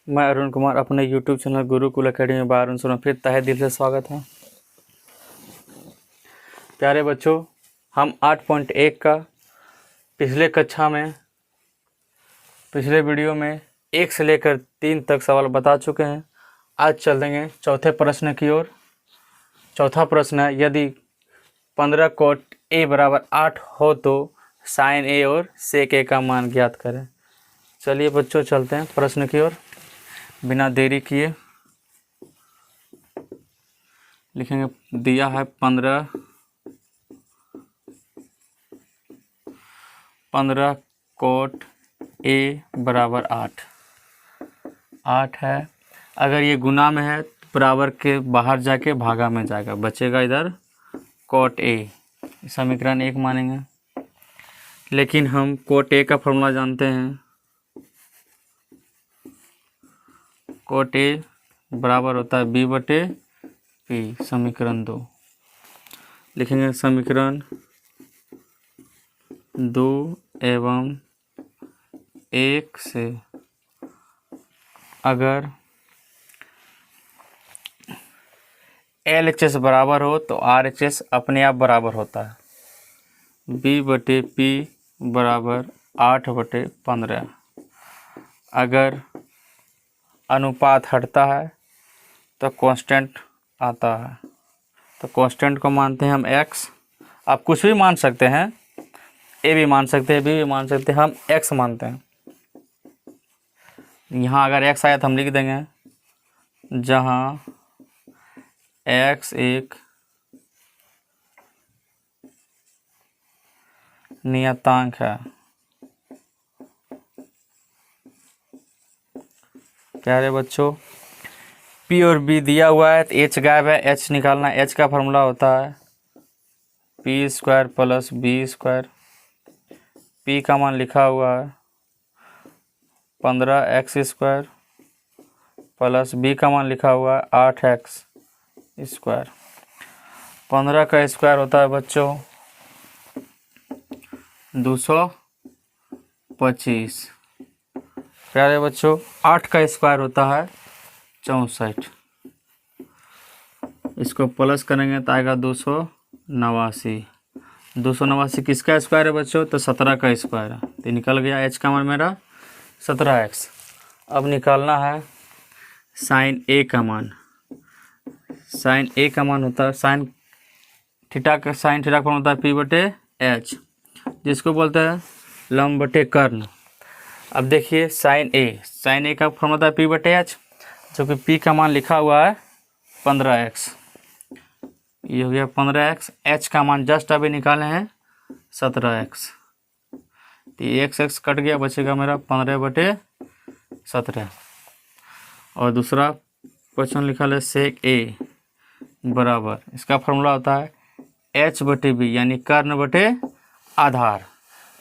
मैं अरुण कुमार अपने YouTube channel Gurukul academy में बाय अरुण शर्मा फिर तहे दिल से स्वागत है। प्यारे बच्चों, हम 8.1 का पिछले वीडियो में 1 से लेकर 3 तक सवाल बता चुके हैं। आज चल देंगे चौथे प्रश्न की ओर। चौथा प्रश्न है, यदि 15 cot A बराबर 8 हो तो sin A और sec A का मान ज्ञात करें। चलिए बच्चों, चलते हैं प्रश्न की ओर। बिना देरी किए लिखेंगे। दिया है 15 cot A बराबर 8 है। अगर ये गुना में है तो बराबर के बाहर जाके भागा में जाएगा, बचेगा इधर cot A। समीकरण 1 मानेंगे। लेकिन हम cot A का फॉर्मूला जानते हैं। cot A बराबर होता है B/P। समीकरण 2 लिखेंगे। समीकरण 2 एवं 1 से अगर LHS बराबर हो तो RHS अपने आप बराबर होता है। B/P बराबर 8/15। अगर अनुपात हटता है तो कांस्टेंट आता है। तो कांस्टेंट को मानते हैं हम x। आप कुछ भी मान सकते हैं, A भी मान सकते हैं, B भी मान सकते हैं, हम x मानते हैं। यहाँ अगर x आया तो हम लिख देंगे, जहाँ x एक नियतांक है। प्यारे बच्चों, P और B दिया हुआ है तो H गायब है, H निकालना है। H का फॉर्मूला होता है P² + B²। P का मान लिखा हुआ है 15x² प्लस B का मान लिखा हुआ है 8x²। 15 का स्क्वायर होता है बच्चों 225। प्यारे बच्चों, 8 का स्क्वायर होता है 64। इसको प्लस करेंगे तो आएगा 289। 289 किसका स्क्वायर है बच्चों? तो 17 का स्क्वायर है। तो निकल गया H का मान मेरा 17x। अब निकालना है साइन A का मान। साइन A का मान होता है साइन थीटा का फॉर्म होता है P/H, जिसको बोलते हैं लंब बटे कर्ण। अब देखिए साइन A का फॉर्म होता है P/H, जो कि P का मान लिखा हुआ है 15x। ये हो गया 15x। H का मान जस्ट अभी निकाले हैं 17x। तो ये x कट गया, बचेगा मेरा 15/17। और दूसरा क्वेश्चन लिखा है sec A बराबर, इसका फॉर्मूला होता है H/B, यानी कर्ण बटे आधार।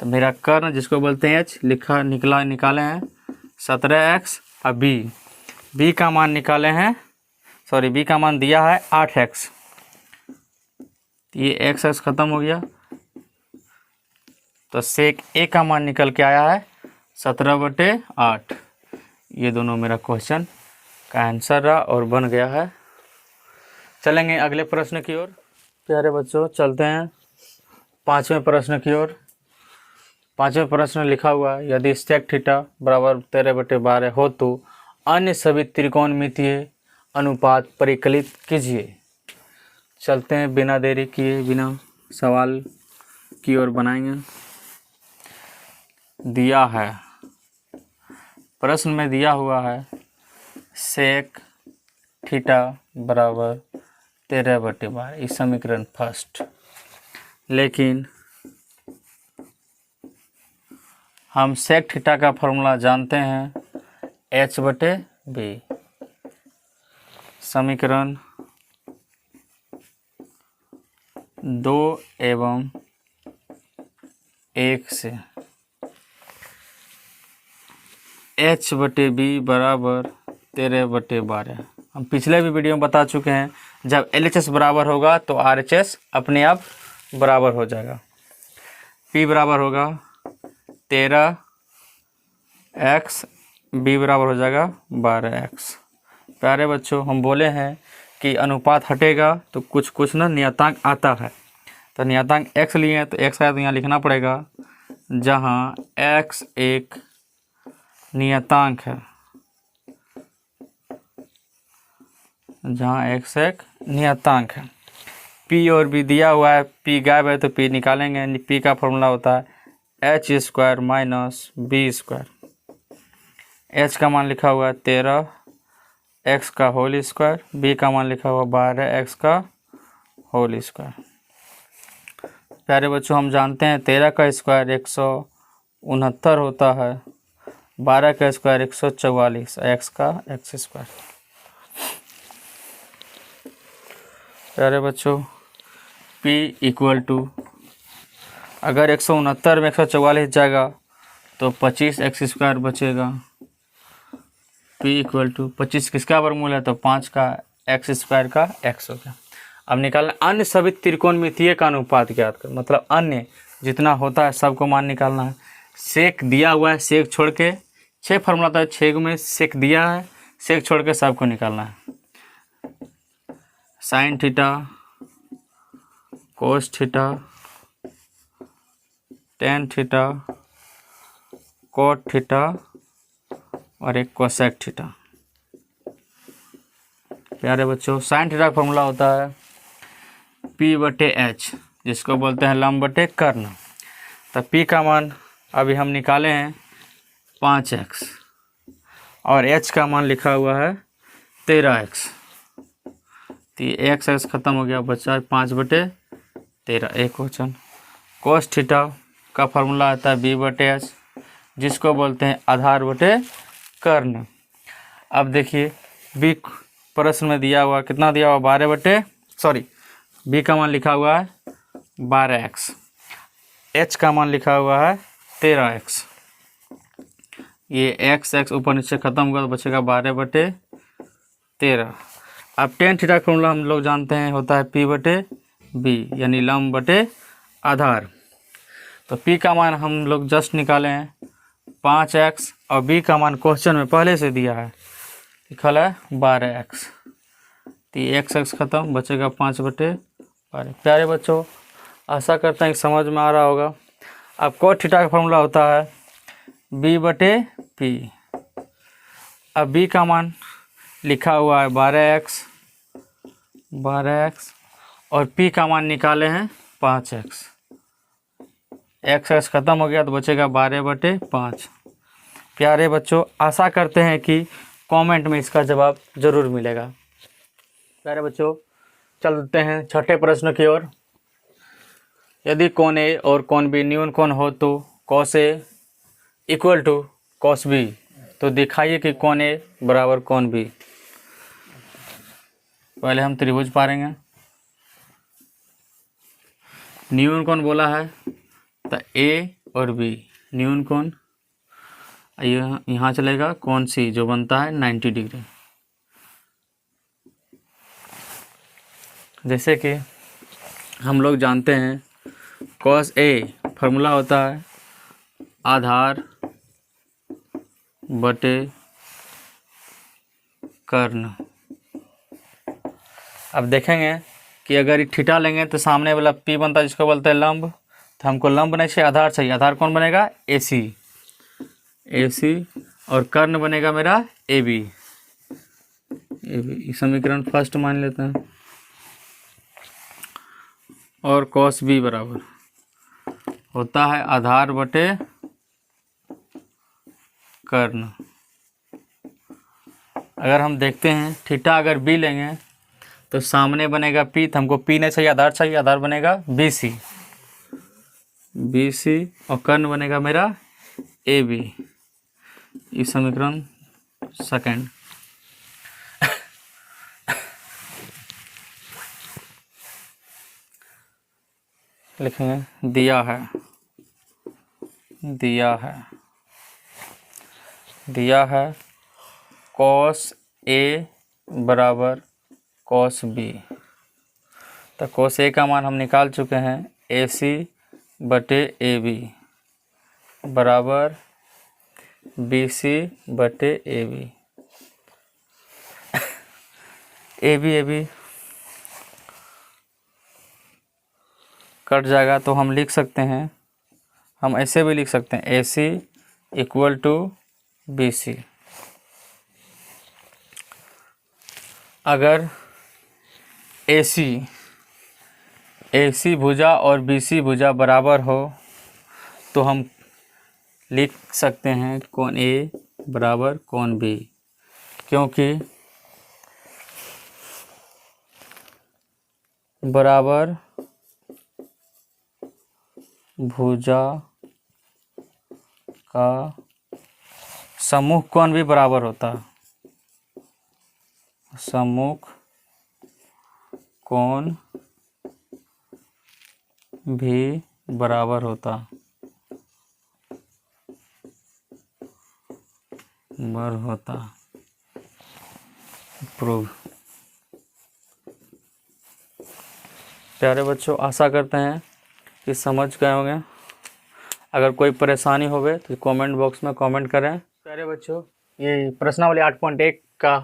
तो मेरा कर्ण जिसको बोलते हैं H निकाले हैं 17x। और B का मान निकाले हैं, B का मान दिया है 8x। ये x खत्म हो गया, तो sec A का मान निकल के आया है 17/8। ये दोनों मेरा क्वेश्चन का आंसर रहा और बन गया है। चलेंगे अगले प्रश्न की ओर। प्यारे बच्चों, चलते हैं 5वें प्रश्न की ओर। 5वें प्रश्न लिखा हुआ है, यदि sec थीटा बराबर 13/12 हो तो अन्य सभी त्रिकोणमितीय अनुपात परिकलित कीजिए। चलते हैं बिना देरी किए, बिना सवाल की ओर बनाएंगे। दिया है प्रश्न में दिया हुआ है sec थीटा बराबर 13/12, इस समीकरण फर्स्ट। लेकिन हम sec थीटा का फॉर्मूला जानते हैं H/B। समीकरण 2 एवं 1 से H/B बराबर 13/12। हम पिछले भी वीडियो में बता चुके हैं, जब LHS बराबर होगा तो RHS अपने आप बराबर हो जाएगा। P बराबर होगा 13x b बराबर हो जाएगा 12x। प्यारे बच्चों, हम बोले हैं कि अनुपात हटेगा तो कुछ कुछ ना नियतांक आता है। तो नियतांक x लिए हैं तो x आया तो यहाँ लिखना पड़ेगा, जहाँ x एक नियतांक है, जहाँ x एक नियतांक है। p और b दिया हुआ है, p गायब है तो p निकालेंगे। p का फॉर्मूला होता है h square minus b square. h का मान लिखा हुआ है 13 x का होल स्क्वायर, b का मान लिखा हुआ 12 x का होल स्क्वायर। प्यारे बच्चों, हम जानते हैं 13 का स्क्वायर 169 होता है, 12 का स्क्वायर 144, x का x स्क्वायर। प्यारे बच्चों, p इक्वल टू, अगर 169 में 144 जाएगा तो 25x स्क्वायर बचेगा। p इक्वल टू 25 किसका वर्गमूल है, तो 5 का x स्क्वायर का x हो गया। अब निकालना अन्य सभी त्रिकोणमितीय का अनुपात ज्ञात कर, मतलब अन्य जितना होता है सबको मान निकालना है। सेक दिया हुआ है, सेक छोड़ के 6 फार्मूला था, 6 में सेक दिया है, सेक छोड़ के सबको निकालना है। Sine theta, cos theta, tan theta, cot theta और एक कोसेक थीटा। प्यारे बच्चों, साइन थीटा का फॉर्मूला होता है p/h, जिसको बोलते हैं लंब बटे कर्ण। तो p का मान अभी हम निकाले हैं 5x और h का मान लिखा हुआ है 13x। तो ये x खत्म हो गया, बचा 5/13, एक क्वेश्चन। कोस थीटा का फॉर्मूला आता है b/h, जिसको बोलते हैं आधार बटे कर्ण। अब देखिए b प्रश्न में दिया हुआ कितना दिया हुआ, b का मान लिखा हुआ है 12x, h का मान लिखा हुआ है 13x। ये x ऊपर नीचे खत्म होगा तो बचेगा 12/13। अब टेन थीटा का फॉर्मूला हम लोग जानते हैं होता है p/b, यानी लंब बटे आधार। तो p का मान हम लोग जस्ट निकाले हैं 5x और b का मान क्वेश्चन में पहले से दिया है, लिखा है 12x। तो x खत्म, बचेगा 5/12। प्यारे बच्चों, आशा करते हैं कि समझ में आ रहा होगा। अब कोट थीटा का फॉर्मूला होता है b/p। अब b का मान लिखा हुआ है 12x और p का मान निकाले हैं 5x। x खत्म हो गया तो बचेगा 12/5। प्यारे बच्चों, आशा करते हैं कि कमेंट में इसका जवाब जरूर मिलेगा। प्यारे बच्चों, चलते हैं छठे प्रश्न की ओर। यदि कोण ए और कोण बी न्यून कोण हो तो cos A equal to cos B, तो दिखाइए कि कोण ए बराबर कोण बी। पहले हम त्रिभुज पारेंगे। न्यून कोण बोला है तो A और B, न्यून कोण यहाँ चलेगा कोण C, जो बनता है 90 डिग्री। जैसे कि हम लोग जानते हैं cos A फार्मूला होता है आधार बटे कर्ण। अब देखेंगे कि अगर थीटा लेंगे तो सामने वाला p बनता है, जिसको बोलते हैं लंब। तो हमको लंब नहीं चाहिए, आधार चाहिए। आधार कौन बनेगा, AC और कर्ण बनेगा मेरा AB। समीकरण फर्स्ट मान लेते हैं। और cos B बराबर होता है आधार बटे कर्ण। अगर हम देखते हैं थीटा अगर B लेंगे तो सामने बनेगा P, तो हमको P नहीं चाहिए, आधार चाहिए। आधार बनेगा BC और कर्ण बनेगा मेरा AB। इस समीकरण सेकंड। लिखेंगे दिया है cos A बराबर cos B। तो cos A का मान हम निकाल चुके हैं AC बटे AB बराबर BC बटे AB। AB कट जाएगा तो हम लिख सकते हैं, हम ऐसे भी लिख सकते हैं AC इक्वल टू BC। अगर AC भुजा और BC भुजा बराबर हो तो हम लिख सकते हैं कोण A बराबर कोण B, क्योंकि बराबर भुजा का सम्मुख कोण भी बराबर होता है, सम्मुख कोण भी बराबर होता प्रूव। प्यारे बच्चों, आशा करते हैं कि समझ गए होंगे। अगर कोई परेशानी होवे तो कमेंट बॉक्स में कमेंट करें। प्यारे बच्चों, ये प्रश्नावली 8.1 का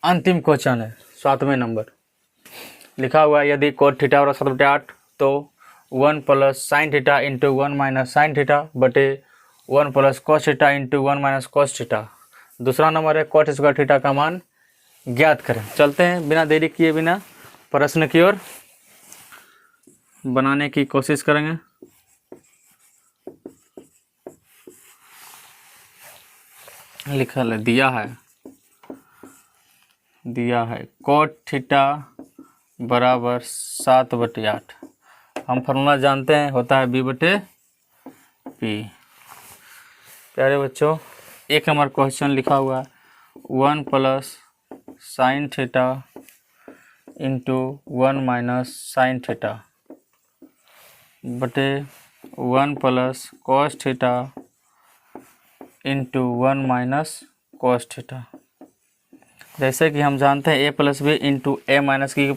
अंतिम क्वेश्चन है, 7वें नंबर। लिखा हुआ है यदि कोट थीटा और 7/8 तो 1 plus sine theta into 1 minus sine theta बटे 1 plus cos theta into 1 minus cos theta. दूसरा नंबर है कॉट स्क्वायर थीटा का मान ज्ञात करें। चलते हैं बिना देरी किए बिना प्रश्न की ओर बनाने की कोशिश करेंगे। लिखा है, दिया है कोट थीटा बराबर 7/8। हम फार्मूला जानते हैं, होता है B बटे P। प्यारे बच्चों, एक हमारा क्वेश्चन लिखा हुआ है 1 plus sine theta into 1 minus sine theta बटे 1 plus cos theta into 1 minus cos theta. जैसे कि हम जानते हैं A plus B into A minus की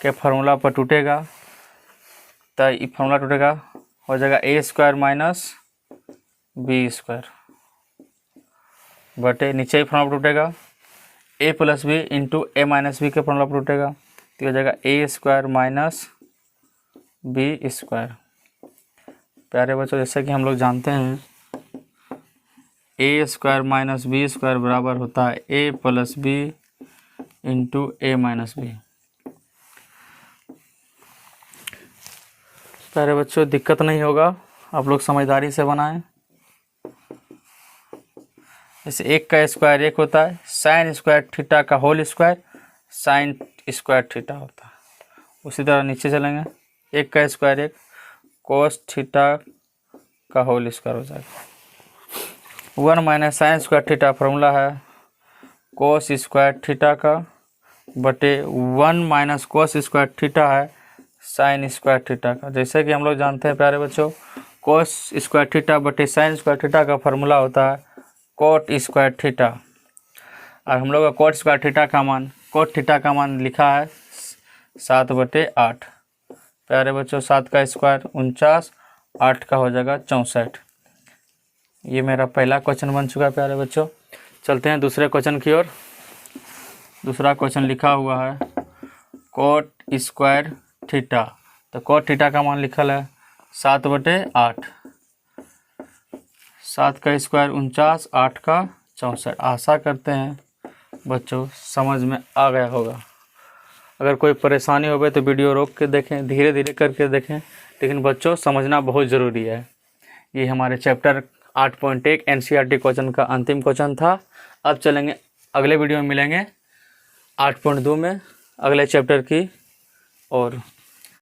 के फार्मूला पर टूटेगा, तो ये फार्मूला टूटेगा, हो जाएगा A square minus B square बटे नीचे ही फार्मूला टूटेगा A plus B into A minus B के फार्मूला पर टूटेगा, तो हो जाएगा A square minus B square. प्यारे बच्चों, जैसे कि हम लोग जानते हैं A square minus B square बराबर होता है A plus B into A minus B. प्यारे बच्चों, दिक्कत नहीं होगा, आप लोग समझदारी से बनाएं। जैसे 1 का स्क्वायर 1 होता है, साइन स्क्वायर थीटा का whole square sine square theta होता है। उसी तरह नीचे चलेंगे, 1 का स्क्वायर 1 कोस थीटा का होल स्क्वायर हो जाएगा। 1 minus sine square theta formula है कोस स्क्वायर थीटा का बटे 1 माइनस कोस स्क्वायर थीटा है साइन स्क्वायर थीटा का। जैसे कि हम लोग जानते हैं प्यारे बच्चों, कोस स्क्वायर थीटा बटे साइन स्क्वायर थीटा का फार्मूला होता है कोट स्क्वायर थीटा। और हम लोग का कोट स्क्वायर थीटा का मान लिखा है 7/8। प्यारे बच्चों, 7 का स्क्वायर 49, 8 का हो जाएगा 64। ये मेरा पहला क्वेश्चन बन चुका है प्यारे बच्चों। चलते हैं दूसरे क्वेश्चन की ओर। दूसरा क्वेश्चन लिखा हुआ है कोट स्क्वायर थीटा, तो कोट थीटा का मान लिखल है 7/8। 7 का स्क्वायर 49, 8 का 64। आशा करते हैं बच्चों समझ में आ गया होगा। अगर कोई परेशानी हो तो वीडियो रोक के देखें, धीरे धीरे करके देखें, लेकिन बच्चों समझना बहुत ज़रूरी है। ये हमारे चैप्टर 8.1 NCERT क्वेश्चन का अंतिम क्वेश्चन था। अब चलेंगे, अगले वीडियो में मिलेंगे 8.2 में अगले चैप्टर की और